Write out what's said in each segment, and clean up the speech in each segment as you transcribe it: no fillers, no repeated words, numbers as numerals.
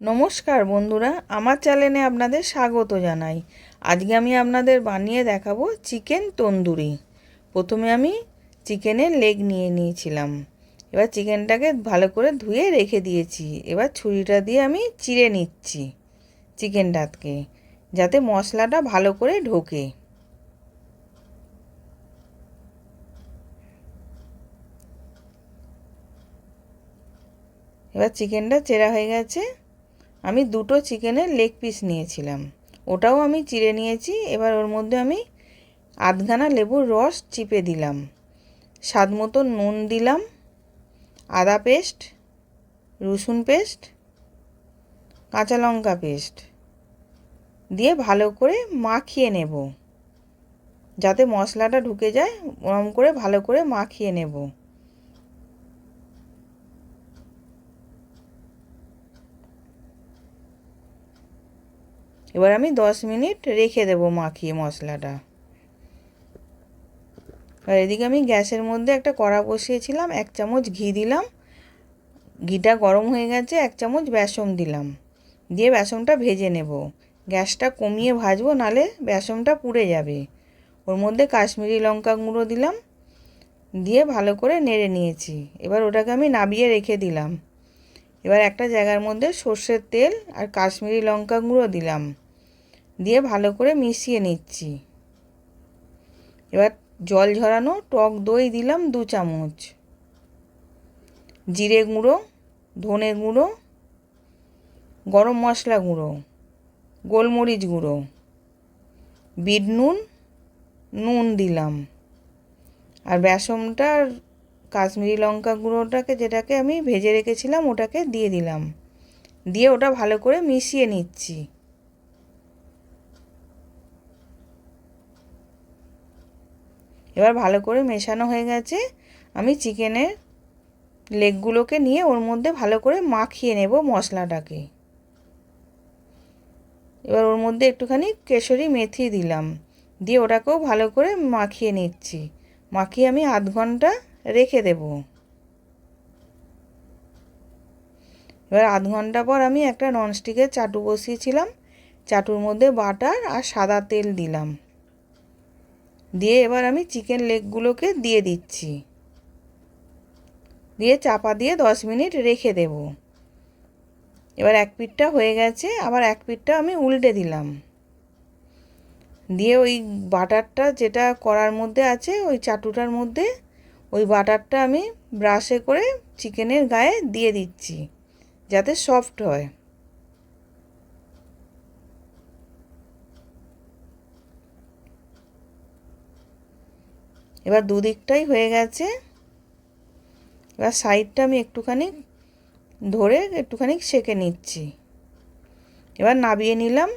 নমস্কার বন্ধুরা, আমার চ্যানেলে আপনাদের স্বাগত জানাই। আজকে আমি আপনাদের বানিয়ে দেখাবো চিকেন তন্দুরি। প্রথমে আমি চিকেনের লেগ নিয়ে নিয়েছিলাম। এবার চিকেনটাকে ভালো করে ধুয়ে রেখে দিয়েছি। এবার ছুরিটা দিয়ে আমি চিড়ে নিচ্ছি চিকেনটাকে, যাতে মশলাটা ভালো করে ঢোকে। এবার চিকেনটা চেরা হয়ে গেছে। আমি দুটো চিকেনের লেগ পিস নিয়েছিলাম, ওটাও আমি চিড়ে নিয়েছি। এবার ওর মধ্যে আমি আধখানা লেবুর রস চিপে দিলাম, স্বাদ মতো নুন দিলাম, আদা পেস্ট, রসুন পেস্ট, কাঁচা লঙ্কা পেস্ট দিয়ে ভালো করে মাখিয়ে নেব, যাতে মশলাটা ঢুকে যায়। ওরম করে ভালো করে মাখিয়ে নেব। এবার আমি 10 মিনিট রেখে দেব মাখিয়ে মশলাটা। আর এদিকে আমি গ্যাসের মধ্যে একটা কড়া বসিয়েছিলাম, 1 চামচ ঘি দিলাম। ঘিটা গরম হয়ে গেছে, 1 চামচ বেসন দিলাম, দিয়ে বেসনটা ভেজে নেব। গ্যাসটা কমিয়ে ভাজবো, নালে বেসনটা পুড়ে যাবে। ওর মধ্যে কাশ্মীরি লঙ্কা গুঁড়ো দিলাম, দিয়ে ভালো করে নেড়ে নিয়েছি। এবার ওটাকে আমি নাবিয়ে রেখে দিলাম। এবার একটা জায়গার মধ্যে সর্ষের তেল আর কাশ্মীরি লঙ্কা গুঁড়ো দিলাম, দিয়ে ভালো করে মিশিয়ে নিচ্ছি। এবার জল ঝরানো টক দই দিলাম 2 চামচ, জিরে গুঁড়ো, ধনে গুঁড়ো, গরম মশলা গুঁড়ো, গোলমরিচ গুঁড়ো, বিট নুন, নুন দিলাম। আর বেসনটার কাশ্মীরি লঙ্কা গুঁড়োটাকে, যেটাকে আমি ভেজে রেখেছিলাম, ওটাকে দিয়ে দিলাম, দিয়ে ওটা ভালো করে মিশিয়ে নিচ্ছি। এবার ভালো করে মেশানো হয়ে গেছে। আমি চিকেনের লেগগুলোকে নিয়ে ওর মধ্যে ভালো করে মাখিয়ে নেব মশলাটাকে। এবার ওর মধ্যে একটুখানি কেশরি মেথি দিলাম, দিয়ে ওটাকেও ভালো করে মাখিয়ে নিচ্ছি। মাখিয়ে আমি আধ ঘন্টা রেখে দেব। এবার আধ ঘন্টা পর আমি একটা ননস্টিকের চাটু বসিয়েছিলাম, চাটুর মধ্যে বাটার আর সাদা তেল দিলাম, দিয়ে এবার আমি চিকেন লেগগুলোকে দিয়ে দিচ্ছি, দিয়ে চাপা দিয়ে 10 মিনিট রেখে দেব। এবার এক পিঠটা হয়ে গেছে, আবার এক পিঠটা আমি উল্টে দিলাম, দিয়ে ওই বাটারটা যেটা কড়ার মধ্যে আছে, ওই চাটুটার মধ্যে ওই বাটারটা আমি ব্রাশে করে চিকেনের গায়ে দিয়ে দিচ্ছি, যাতে সফট হয়। এবার দুদিকটাই হয়ে গেছে। এবার সাইডটা আমি একটুখানি ধরে একটুখানি সেঁকে নিচ্ছি। এবার নাবিয়ে নিলাম।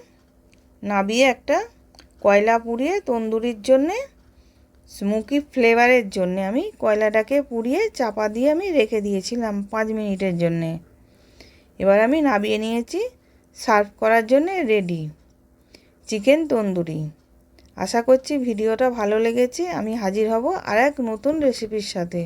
নাবিয়ে একটা কয়লা পুড়িয়ে তন্দুরির জন্যে, স্মোকি ফ্লেভারের জন্যে আমি কয়লাটাকে পুড়িয়ে চাপা দিয়ে আমি রেখে দিয়েছিলাম 5 মিনিটের জন্যে। এবার আমি নাবিয়ে নিয়েছি, সার্ভ করার জন্যে রেডি চিকেন তন্দুরি। আশা করছি ভিডিওটা ভালো লেগেছে। আমি হাজির হব আর এক নতুন রেসিপির সাথে।